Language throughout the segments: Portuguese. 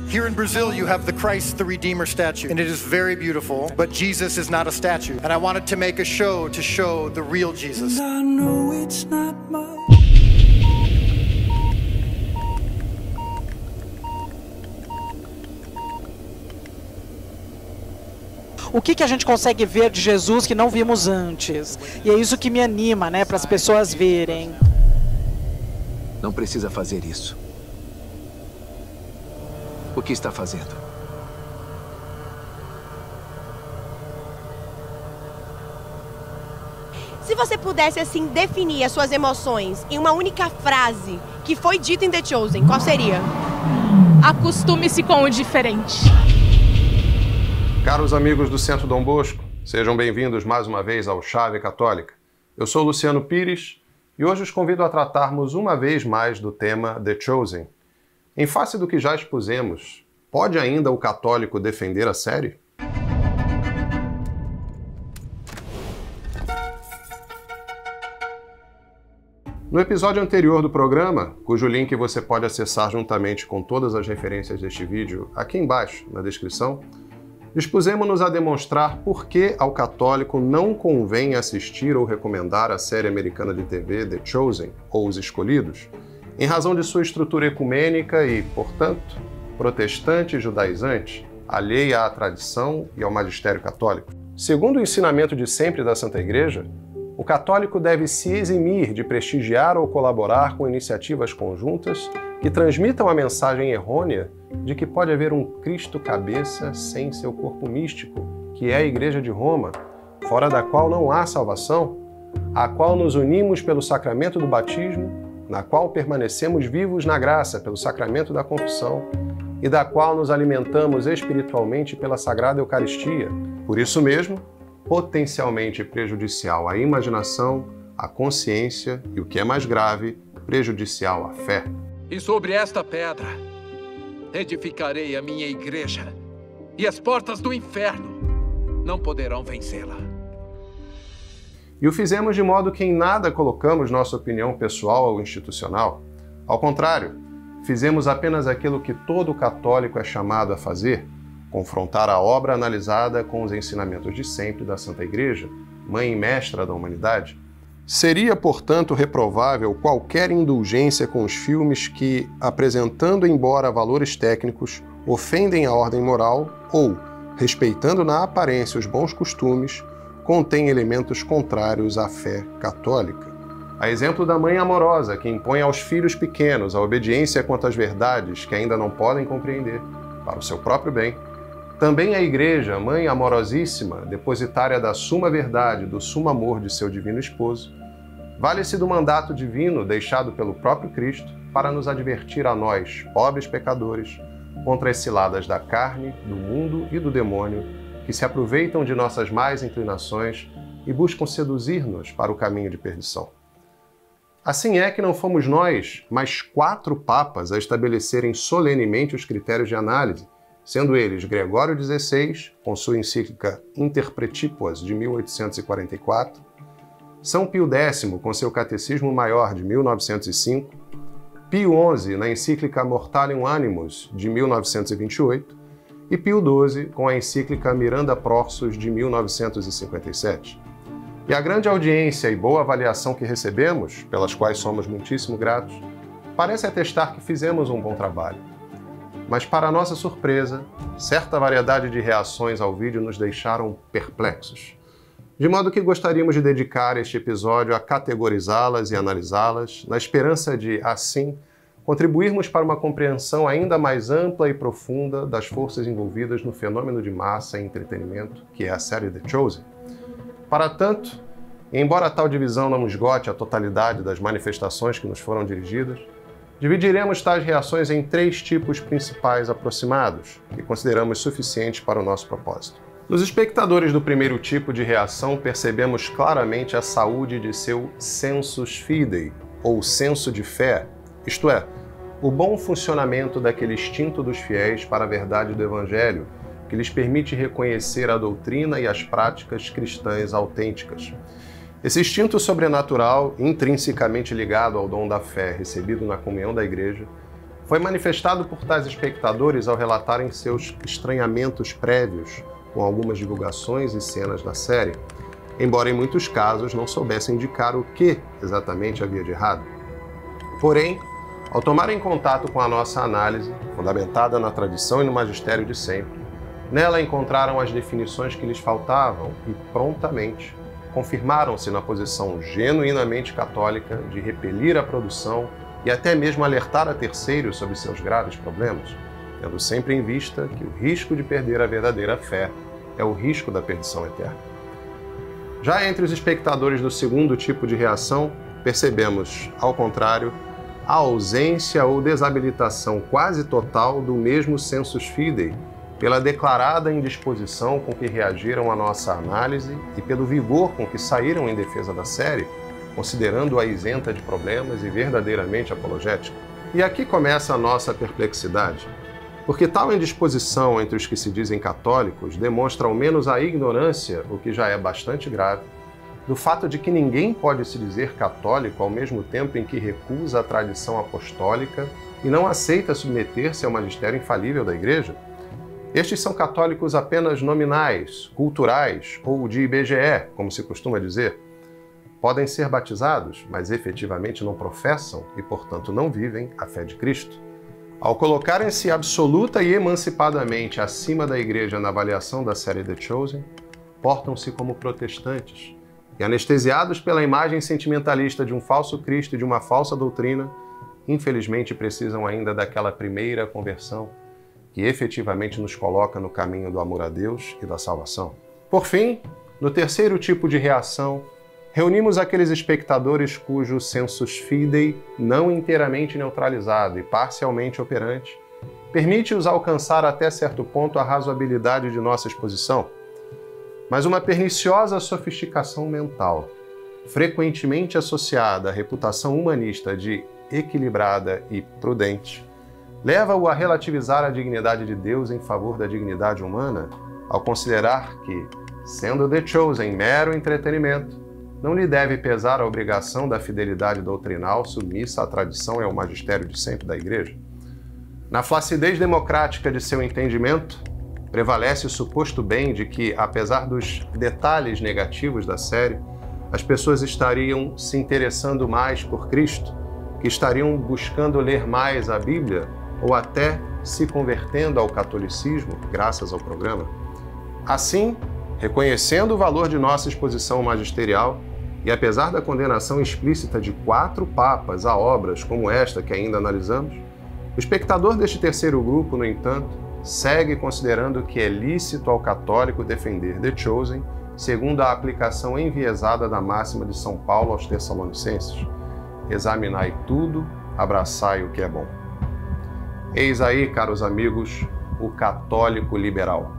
Here in Brazil, you have the Christ the Redeemer statue, and it is very beautiful, but Jesus is not a statue. And I wanted to make a show to show the real Jesus. And I know it's not much. O que a gente consegue ver de Jesus que não vimos antes? E é isso que me anima, né, para as pessoas verem. Não precisa fazer isso. O que está fazendo? Se você pudesse, assim, definir as suas emoções em uma única frase que foi dita em The Chosen, qual seria? Acostume-se com o diferente. Caros amigos do Centro Dom Bosco, sejam bem-vindos mais uma vez ao Chave Católica. Eu sou Luciano Pires e hoje os convido a tratarmos uma vez mais do tema The Chosen. Em face do que já expusemos, pode ainda o católico defender a série? No episódio anterior do programa, cujo link você pode acessar juntamente com todas as referências deste vídeo aqui embaixo na descrição, dispusemos-nos a demonstrar por que ao católico não convém assistir ou recomendar a série americana de TV The Chosen, ou Os Escolhidos, em razão de sua estrutura ecumênica e, portanto, protestante e judaizante, alheia à tradição e ao magistério católico. Segundo o ensinamento de sempre da Santa Igreja, o católico deve se eximir de prestigiar ou colaborar com iniciativas conjuntas que transmitam a mensagem errônea de que pode haver um Cristo cabeça sem seu corpo místico, que é a Igreja de Roma, fora da qual não há salvação, à qual nos unimos pelo sacramento do batismo, na qual permanecemos vivos na graça pelo sacramento da confissão e da qual nos alimentamos espiritualmente pela Sagrada Eucaristia. Por isso mesmo, potencialmente prejudicial à imaginação, à consciência e, o que é mais grave, prejudicial à fé. E sobre esta pedra edificarei a minha igreja, e as portas do inferno não poderão vencê-la. E o fizemos de modo que em nada colocamos nossa opinião pessoal ou institucional. Ao contrário, fizemos apenas aquilo que todo católico é chamado a fazer: confrontar a obra analisada com os ensinamentos de sempre da Santa Igreja, mãe e mestra da humanidade. Seria, portanto, reprovável qualquer indulgência com os filmes que, apresentando embora valores técnicos, ofendem a ordem moral ou, respeitando na aparência os bons costumes, contêm elementos contrários à fé católica. A exemplo da mãe amorosa que impõe aos filhos pequenos a obediência quanto às verdades que ainda não podem compreender, para o seu próprio bem, também a Igreja, mãe amorosíssima, depositária da suma verdade, do sumo amor de seu divino esposo, vale-se do mandato divino deixado pelo próprio Cristo para nos advertir a nós, pobres pecadores, contra as ciladas da carne, do mundo e do demônio, que se aproveitam de nossas más inclinações e buscam seduzir-nos para o caminho de perdição. Assim é que não fomos nós, mas 4 papas a estabelecerem solenemente os critérios de análise, sendo eles Gregório XVI, com sua encíclica Interpretipoas, de 1844, São Pio X, com seu Catecismo Maior, de 1905, Pio XI, na encíclica Mortalium Animus, de 1928, e Pio XII, com a encíclica Miranda Prorsus, de 1957. E a grande audiência e boa avaliação que recebemos, pelas quais somos muitíssimo gratos, parece atestar que fizemos um bom trabalho. Mas, para nossa surpresa, certa variedade de reações ao vídeo nos deixaram perplexos. De modo que gostaríamos de dedicar este episódio a categorizá-las e analisá-las, na esperança de, assim, contribuirmos para uma compreensão ainda mais ampla e profunda das forças envolvidas no fenômeno de massa e entretenimento que é a série The Chosen. Para tanto, embora tal divisão não esgote a totalidade das manifestações que nos foram dirigidas, dividiremos tais reações em 3 tipos principais aproximados, que consideramos suficientes para o nosso propósito. Nos espectadores do primeiro tipo de reação, percebemos claramente a saúde de seu sensus fidei, ou senso de fé, isto é, o bom funcionamento daquele instinto dos fiéis para a verdade do Evangelho, que lhes permite reconhecer a doutrina e as práticas cristãs autênticas. Esse instinto sobrenatural, intrinsecamente ligado ao dom da fé recebido na comunhão da Igreja, foi manifestado por tais espectadores ao relatarem seus estranhamentos prévios com algumas divulgações e cenas da série, embora em muitos casos não soubessem indicar o que exatamente havia de errado. Porém, ao tomarem contato com a nossa análise, fundamentada na tradição e no magistério de sempre, nela encontraram as definições que lhes faltavam e, prontamente, confirmaram-se na posição genuinamente católica de repelir a produção e até mesmo alertar a terceiros sobre seus graves problemas, tendo sempre em vista que o risco de perder a verdadeira fé é o risco da perdição eterna. Já entre os espectadores do segundo tipo de reação, percebemos, ao contrário, a ausência ou desabilitação quase total do mesmo sensus fidei, pela declarada indisposição com que reagiram à nossa análise e pelo vigor com que saíram em defesa da série, considerando-a isenta de problemas e verdadeiramente apologética. E aqui começa a nossa perplexidade, porque tal indisposição entre os que se dizem católicos demonstra ao menos a ignorância, o que já é bastante grave, do fato de que ninguém pode se dizer católico ao mesmo tempo em que recusa a tradição apostólica e não aceita submeter-se ao magistério infalível da Igreja. Estes são católicos apenas nominais, culturais ou de IBGE, como se costuma dizer. Podem ser batizados, mas efetivamente não professam e, portanto, não vivem a fé de Cristo. Ao colocarem-se absoluta e emancipadamente acima da Igreja na avaliação da série The Chosen, portam-se como protestantes e, anestesiados pela imagem sentimentalista de um falso Cristo e de uma falsa doutrina, infelizmente precisam ainda daquela primeira conversão que efetivamente nos coloca no caminho do amor a Deus e da salvação. Por fim, no terceiro tipo de reação, reunimos aqueles espectadores cujo sensus fidei, não inteiramente neutralizado e parcialmente operante, permite-os alcançar até certo ponto a razoabilidade de nossa exposição, mas uma perniciosa sofisticação mental, frequentemente associada à reputação humanista de equilibrada e prudente, leva-o a relativizar a dignidade de Deus em favor da dignidade humana, ao considerar que, sendo The Chosen mero entretenimento, não lhe deve pesar a obrigação da fidelidade doutrinal submissa à tradição e ao magistério de sempre da Igreja. Na flacidez democrática de seu entendimento, prevalece o suposto bem de que, apesar dos detalhes negativos da série, as pessoas estariam se interessando mais por Cristo, que estariam buscando ler mais a Bíblia ou até se convertendo ao catolicismo, graças ao programa. Assim, reconhecendo o valor de nossa exposição magisterial, e apesar da condenação explícita de 4 papas a obras como esta que ainda analisamos, o espectador deste terceiro grupo, no entanto, segue considerando que é lícito ao católico defender The Chosen, segundo a aplicação enviesada da máxima de São Paulo aos Tessalonicenses: examinai tudo, abraçai o que é bom. Eis aí, caros amigos, o católico liberal.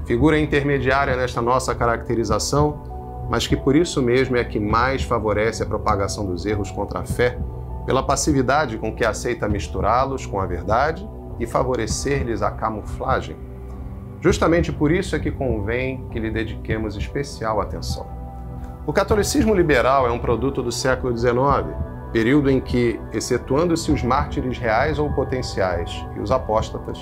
Figura intermediária nesta nossa caracterização, mas que por isso mesmo é a que mais favorece a propagação dos erros contra a fé, pela passividade com que aceita misturá-los com a verdade e favorecer-lhes a camuflagem. Justamente por isso é que convém que lhe dediquemos especial atenção. O catolicismo liberal é um produto do século XIX, período em que, excetuando-se os mártires reais ou potenciais e os apóstatas,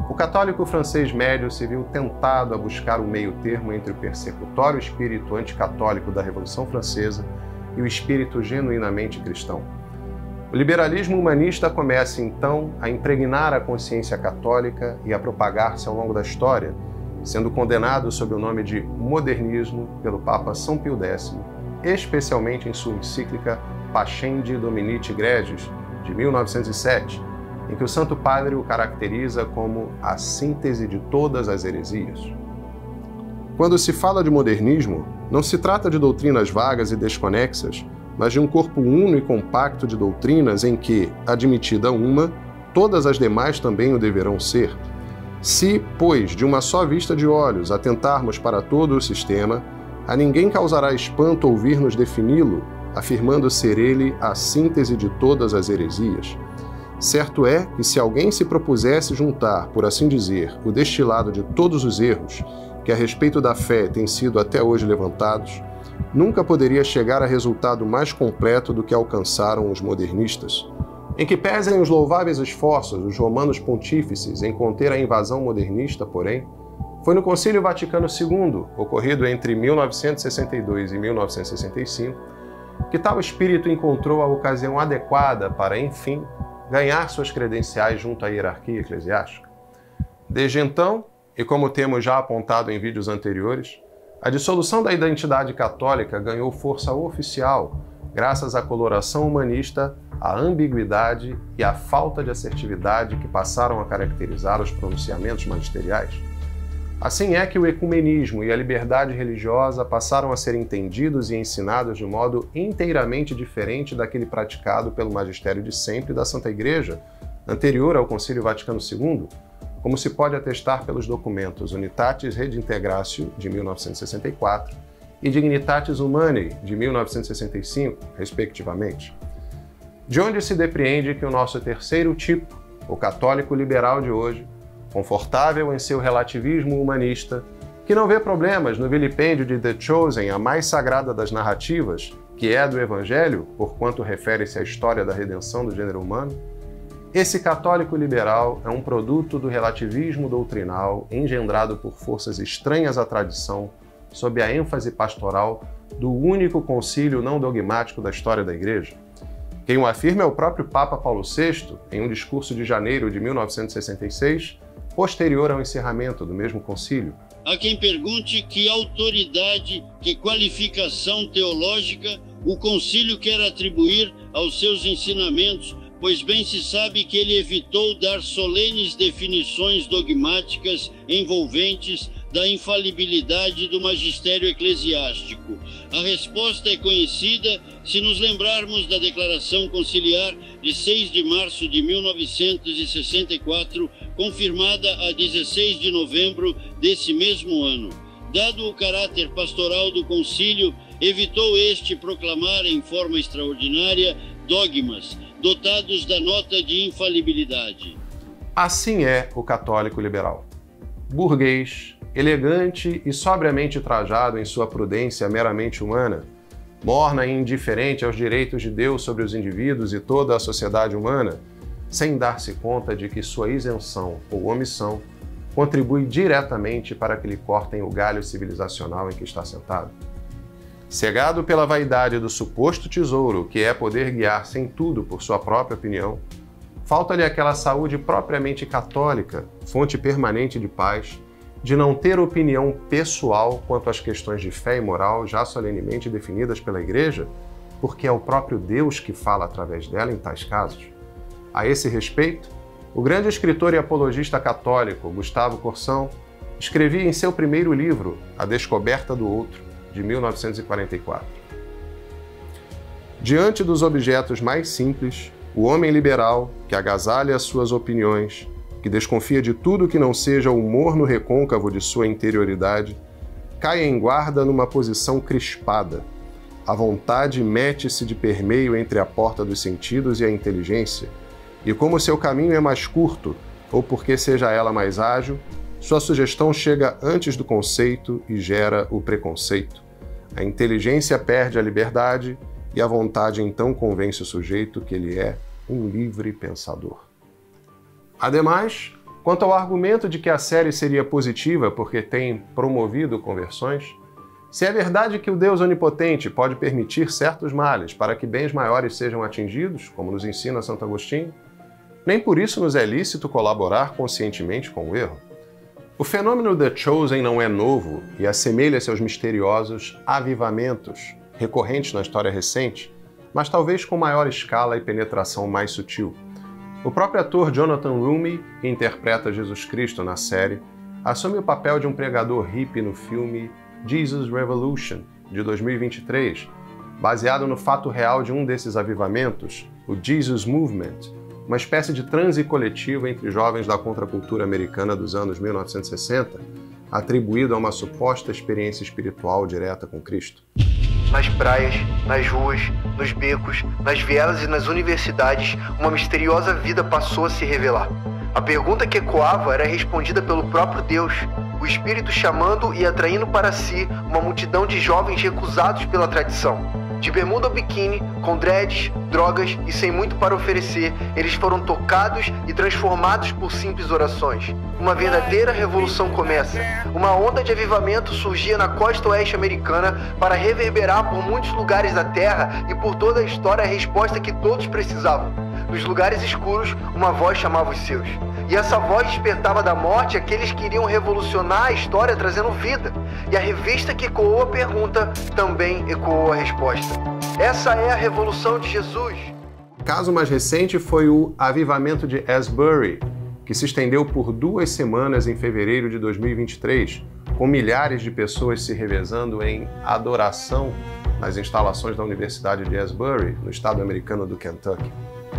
o católico francês médio se viu tentado a buscar um meio-termo entre o persecutório espírito anticatólico da Revolução Francesa e o espírito genuinamente cristão. O liberalismo humanista começa, então, a impregnar a consciência católica e a propagar-se ao longo da história, sendo condenado sob o nome de modernismo pelo Papa São Pio X, especialmente em sua encíclica Pascendi Dominici Gregis, de 1907, em que o Santo Padre o caracteriza como a síntese de todas as heresias. Quando se fala de modernismo, não se trata de doutrinas vagas e desconexas, mas de um corpo uno e compacto de doutrinas em que, admitida uma, todas as demais também o deverão ser. Se, pois, de uma só vista de olhos atentarmos para todo o sistema, a ninguém causará espanto ouvir-nos defini-lo, afirmando ser ele a síntese de todas as heresias. Certo é que se alguém se propusesse juntar, por assim dizer, o destilado de todos os erros que a respeito da fé têm sido até hoje levantados, nunca poderia chegar a resultado mais completo do que alcançaram os modernistas. Em que pesem os louváveis esforços dos romanos pontífices em conter a invasão modernista, porém, foi no Concílio Vaticano II, ocorrido entre 1962 e 1965, que tal espírito encontrou a ocasião adequada para, enfim, ganhar suas credenciais junto à hierarquia eclesiástica. Desde então, e como temos já apontado em vídeos anteriores, a dissolução da identidade católica ganhou força oficial graças à coloração humanista, à ambiguidade e à falta de assertividade que passaram a caracterizar os pronunciamentos magisteriais. Assim é que o ecumenismo e a liberdade religiosa passaram a ser entendidos e ensinados de modo inteiramente diferente daquele praticado pelo magistério de sempre da Santa Igreja, anterior ao Concílio Vaticano II, como se pode atestar pelos documentos Unitatis Redintegratio, de 1964, e Dignitatis Humanae, de 1965, respectivamente. De onde se depreende que o nosso terceiro tipo, o católico liberal de hoje, confortável em seu relativismo humanista, que não vê problemas no vilipêndio de The Chosen, a mais sagrada das narrativas, que é a do Evangelho, porquanto refere-se à história da redenção do gênero humano, esse católico liberal é um produto do relativismo doutrinal engendrado por forças estranhas à tradição, sob a ênfase pastoral do único concílio não dogmático da história da Igreja. Quem o afirma é o próprio Papa Paulo VI, em um discurso de janeiro de 1966, posterior ao encerramento do mesmo concílio. Há quem pergunte que autoridade, que qualificação teológica o concílio quer atribuir aos seus ensinamentos, pois bem se sabe que ele evitou dar solenes definições dogmáticas envolventes da infalibilidade do magistério eclesiástico. A resposta é conhecida se nos lembrarmos da Declaração Conciliar de 6 de março de 1964, confirmada a 16 de novembro desse mesmo ano. Dado o caráter pastoral do concílio, evitou este proclamar em forma extraordinária dogmas, dotados da nota de infalibilidade. Assim é o católico liberal. Burguês, elegante e sobriamente trajado em sua prudência meramente humana, morna e indiferente aos direitos de Deus sobre os indivíduos e toda a sociedade humana, sem dar-se conta de que sua isenção ou omissão contribui diretamente para que lhe cortem o galho civilizacional em que está sentado. Cegado pela vaidade do suposto tesouro, que é poder guiar-se em tudo por sua própria opinião, falta-lhe aquela saúde propriamente católica, fonte permanente de paz, de não ter opinião pessoal quanto às questões de fé e moral já solenemente definidas pela Igreja, porque é o próprio Deus que fala através dela em tais casos. A esse respeito, o grande escritor e apologista católico Gustavo Corsão escrevia em seu primeiro livro, A Descoberta do Outro, de 1944. Diante dos objetos mais simples, o homem liberal, que agasalha suas opiniões, que desconfia de tudo que não seja o morno recôncavo de sua interioridade, cai em guarda numa posição crispada. A vontade mete-se de permeio entre a porta dos sentidos e a inteligência, e como seu caminho é mais curto, ou porque seja ela mais ágil, sua sugestão chega antes do conceito e gera o preconceito. A inteligência perde a liberdade e a vontade então convence o sujeito que ele é um livre pensador. Ademais, quanto ao argumento de que a série seria positiva porque tem promovido conversões, se é verdade que o Deus onipotente pode permitir certos males para que bens maiores sejam atingidos, como nos ensina Santo Agostinho, nem por isso nos é lícito colaborar conscientemente com o erro. O fenômeno The Chosen não é novo e assemelha-se aos misteriosos avivamentos recorrentes na história recente, mas talvez com maior escala e penetração mais sutil. O próprio ator Jonathan Roumie, que interpreta Jesus Cristo na série, assume o papel de um pregador hippie no filme Jesus Revolution, de 2023, baseado no fato real de um desses avivamentos, o Jesus Movement, uma espécie de transe coletivo entre jovens da contracultura americana dos anos 1960, atribuído a uma suposta experiência espiritual direta com Cristo. Nas praias, nas ruas, nos becos, nas vielas e nas universidades, uma misteriosa vida passou a se revelar. A pergunta que ecoava era respondida pelo próprio Deus, o Espírito chamando e atraindo para si uma multidão de jovens recusados pela tradição, De bermuda ou biquíni, com dreads, drogas e sem muito para oferecer, eles foram tocados e transformados por simples orações. Uma verdadeira revolução começa. Uma onda de avivamento surgia na costa oeste americana para reverberar por muitos lugares da terra e por toda a história a resposta que todos precisavam. Nos lugares escuros, uma voz chamava os seus. E essa voz despertava da morte aqueles que iriam revolucionar a história trazendo vida. E a revista que ecoou a pergunta também ecoou a resposta. Essa é a revolução de Jesus. O caso mais recente foi o Avivamento de Asbury, que se estendeu por 2 semanas em fevereiro de 2023, com milhares de pessoas se revezando em adoração nas instalações da Universidade de Asbury, no estado americano do Kentucky.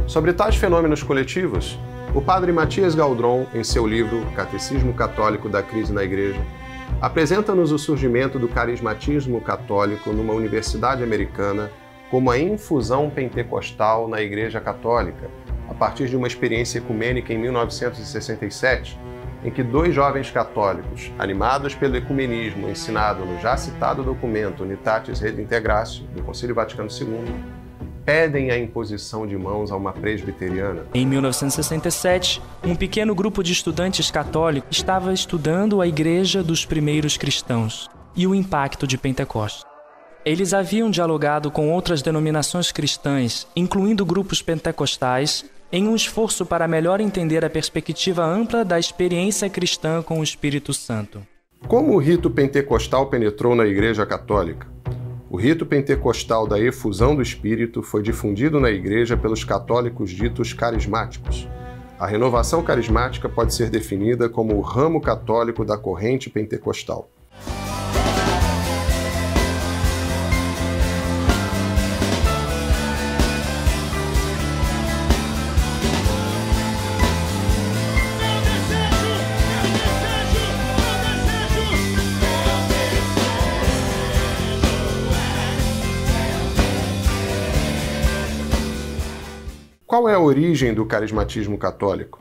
Sobre tais fenômenos coletivos, o padre Matias Galdron, em seu livro Catecismo Católico da Crise na Igreja, apresenta-nos o surgimento do carismatismo católico numa universidade americana como a infusão pentecostal na Igreja Católica, a partir de uma experiência ecumênica em 1967, em que 2 jovens católicos, animados pelo ecumenismo ensinado no já citado documento Unitatis Redintegratio, do Concílio Vaticano II, pedem a imposição de mãos a uma presbiteriana. Em 1967, um pequeno grupo de estudantes católicos estava estudando a Igreja dos Primeiros Cristãos e o impacto de Pentecostes. Eles haviam dialogado com outras denominações cristãs, incluindo grupos pentecostais, em um esforço para melhor entender a perspectiva ampla da experiência cristã com o Espírito Santo. Como o rito pentecostal penetrou na Igreja Católica? O rito pentecostal da efusão do Espírito foi difundido na Igreja pelos católicos ditos carismáticos. A renovação carismática pode ser definida como o ramo católico da corrente pentecostal. Qual é a origem do carismatismo católico?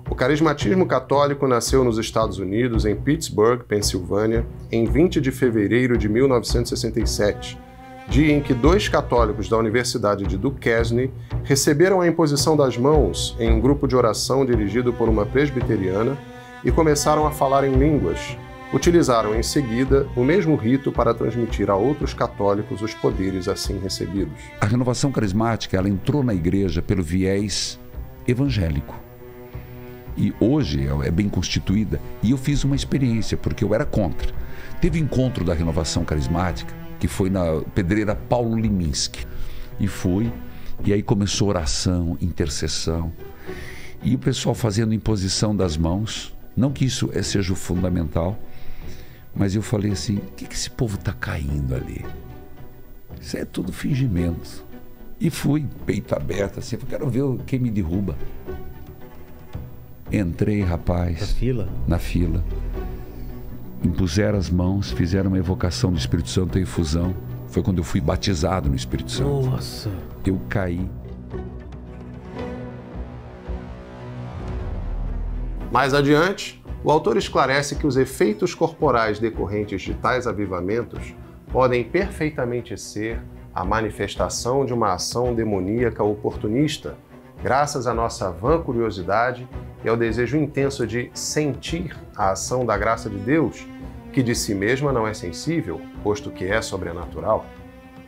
O carismatismo católico nasceu nos Estados Unidos, em Pittsburgh, Pensilvânia, em 20 de fevereiro de 1967, dia em que 2 católicos da Universidade de Duquesne receberam a imposição das mãos em um grupo de oração dirigido por uma presbiteriana e começaram a falar em línguas. Utilizaram em seguida o mesmo rito para transmitir a outros católicos os poderes assim recebidos. A renovação carismática, ela entrou na igreja pelo viés evangélico. E hoje é bem constituída. E eu fiz uma experiência, porque eu era contra. Teve encontro da renovação carismática, que foi na Pedreira Paulo Liminski. E fui, e aí começou oração, intercessão. E o pessoal fazendo imposição das mãos. Não que isso seja o fundamental, mas eu falei assim, o que esse povo está caindo ali? Isso é tudo fingimento. E fui, peito aberto, assim, eu quero ver quem me derruba. Entrei, rapaz. Na fila? Na fila. Impuseram as mãos, fizeram uma evocação do Espírito Santo, a infusão. Foi quando eu fui batizado no Espírito Santo. Nossa! Eu caí. Mais adiante, o autor esclarece que os efeitos corporais decorrentes de tais avivamentos podem perfeitamente ser a manifestação de uma ação demoníaca oportunista, graças à nossa vã curiosidade e ao desejo intenso de sentir a ação da graça de Deus, que de si mesma não é sensível, posto que é sobrenatural.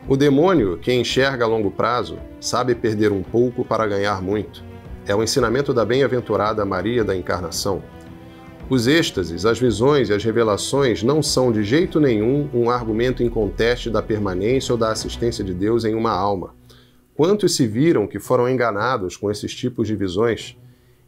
O demônio, que enxerga a longo prazo, sabe perder um pouco para ganhar muito. É o ensinamento da bem-aventurada Maria da Encarnação. Os êxtases, as visões e as revelações não são de jeito nenhum um argumento inconteste da permanência ou da assistência de Deus em uma alma. Quantos se viram que foram enganados com esses tipos de visões?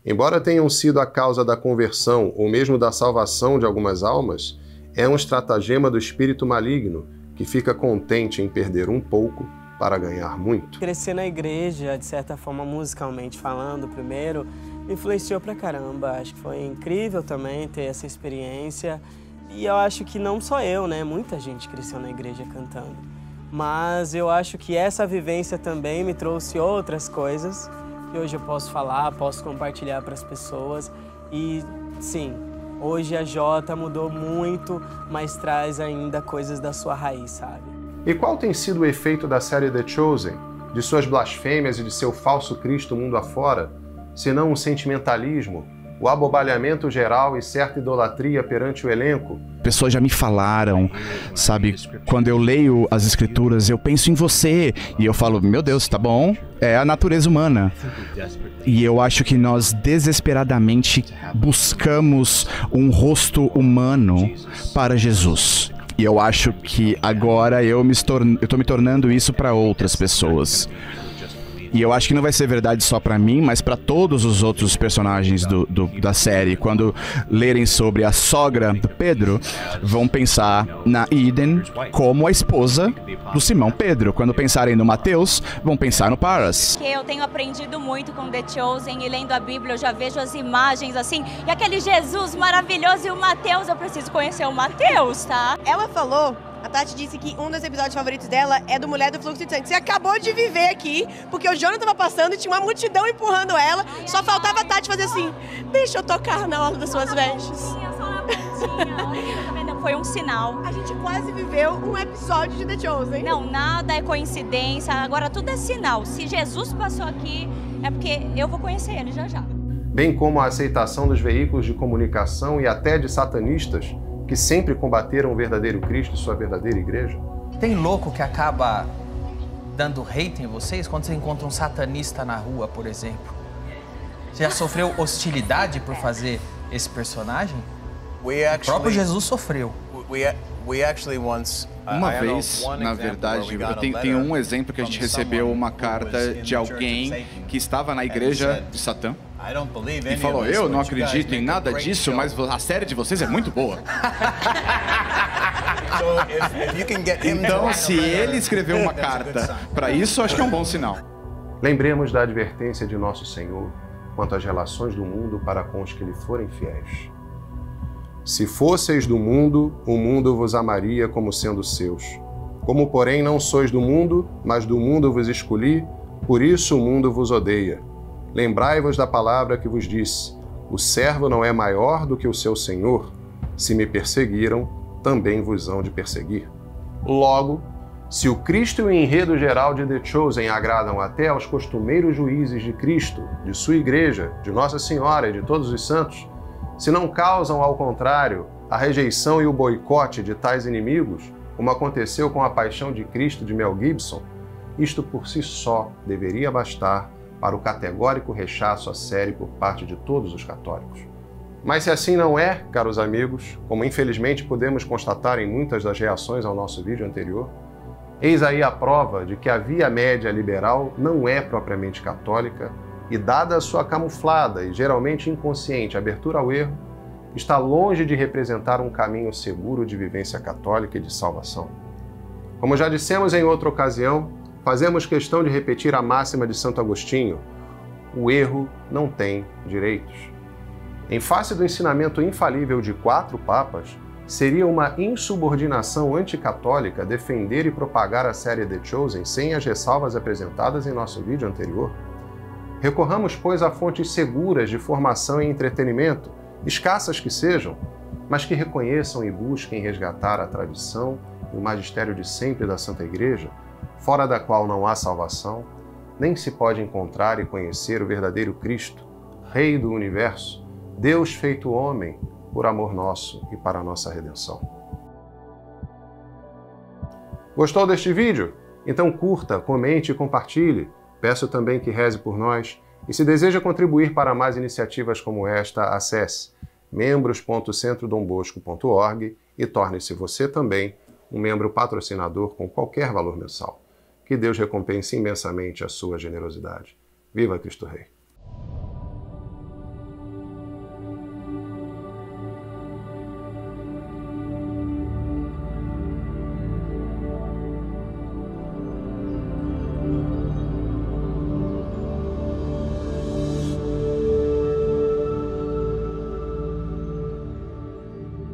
Embora tenham sido a causa da conversão ou mesmo da salvação de algumas almas, é um estratagema do espírito maligno que fica contente em perder um pouco para ganhar muito. Crescer na igreja, de certa forma, musicalmente falando, primeiro, me influenciou pra caramba. Acho que foi incrível também ter essa experiência. E eu acho que não só eu, né? Muita gente cresceu na igreja cantando. Mas eu acho que essa vivência também me trouxe outras coisas que hoje eu posso falar, posso compartilhar para as pessoas. E sim, hoje a Jota mudou muito, mas traz ainda coisas da sua raiz, sabe? E qual tem sido o efeito da série The Chosen, de suas blasfêmias e de seu falso Cristo mundo afora, senão um sentimentalismo, o abobalhamento geral e certa idolatria perante o elenco? Pessoas já me falaram, sabe, quando eu leio as escrituras, eu penso em você, e eu falo, meu Deus, tá bom, é a natureza humana. E eu acho que nós desesperadamente buscamos um rosto humano para Jesus. E eu acho que agora eu tô me tornando isso para outras pessoas. E eu acho que não vai ser verdade só pra mim, mas pra todos os outros personagens da série. Quando lerem sobre a sogra do Pedro, vão pensar na Eden como a esposa do Simão Pedro. Quando pensarem no Mateus, vão pensar no Paras. Eu tenho aprendido muito com The Chosen e lendo a Bíblia eu já vejo as imagens assim, e aquele Jesus maravilhoso e o Mateus, eu preciso conhecer o Mateus, tá? Ela falou... A Tati disse que um dos episódios favoritos dela é do Mulher do Fluxo de Sangue. Você acabou de viver aqui, porque o Jonathan tava passando e tinha uma multidão empurrando ela. Só faltava a Tati fazer assim, deixa eu tocar na orla das suas vestes. Foi um sinal. A gente quase viveu um episódio de The Chosen. Não, nada é coincidência, agora tudo é sinal. Se Jesus passou aqui, é porque eu vou conhecer ele já já. Bem como a aceitação dos veículos de comunicação e até de satanistas, que sempre combateram o verdadeiro Cristo e sua verdadeira igreja? Tem louco que acaba dando hate em vocês quando você encontra um satanista na rua, por exemplo? Você já sofreu hostilidade por fazer esse personagem? O próprio Jesus sofreu. Uma vez, na verdade, tem um exemplo que a gente recebeu uma carta de alguém que estava na igreja de Satã e falou, eu não acredito em nada disso, mas a série de vocês é muito boa. Então, se ele escreveu uma carta para isso, acho que é um bom sinal. Lembremos da advertência de nosso Senhor quanto às relações do mundo para com os que lhe forem fiéis. Se fosseis do mundo, o mundo vos amaria como sendo seus. Como, porém, não sois do mundo, mas do mundo vos escolhi, por isso o mundo vos odeia. Lembrai-vos da palavra que vos disse, o servo não é maior do que o seu senhor. Se me perseguiram, também vos hão de perseguir. Logo, se o Cristo e o enredo geral de The Chosen agradam até aos costumeiros juízes de Cristo, de sua igreja, de Nossa Senhora e de todos os santos, se não causam, ao contrário, a rejeição e o boicote de tais inimigos, como aconteceu com a Paixão de Cristo de Mel Gibson, isto por si só deveria bastar para o categórico rechaço à série por parte de todos os católicos. Mas se assim não é, caros amigos, como infelizmente podemos constatar em muitas das reações ao nosso vídeo anterior, eis aí a prova de que a via média liberal não é propriamente católica e, dada a sua camuflada e geralmente inconsciente abertura ao erro, está longe de representar um caminho seguro de vivência católica e de salvação. Como já dissemos em outra ocasião, fazemos questão de repetir a máxima de Santo Agostinho: o erro não tem direitos. Em face do ensinamento infalível de 4 papas, seria uma insubordinação anticatólica defender e propagar a série The Chosen sem as ressalvas apresentadas em nosso vídeo anterior? Recorramos, pois, a fontes seguras de formação e entretenimento, escassas que sejam, mas que reconheçam e busquem resgatar a tradição e o magistério de sempre da Santa Igreja, fora da qual não há salvação, nem se pode encontrar e conhecer o verdadeiro Cristo, Rei do Universo, Deus feito homem, por amor nosso e para a nossa redenção. Gostou deste vídeo? Então curta, comente e compartilhe. Peço também que reze por nós. E se deseja contribuir para mais iniciativas como esta, acesse membros.centrodombosco.org e torne-se você também um membro patrocinador com qualquer valor mensal. Que Deus recompense imensamente a sua generosidade. Viva Cristo Rei!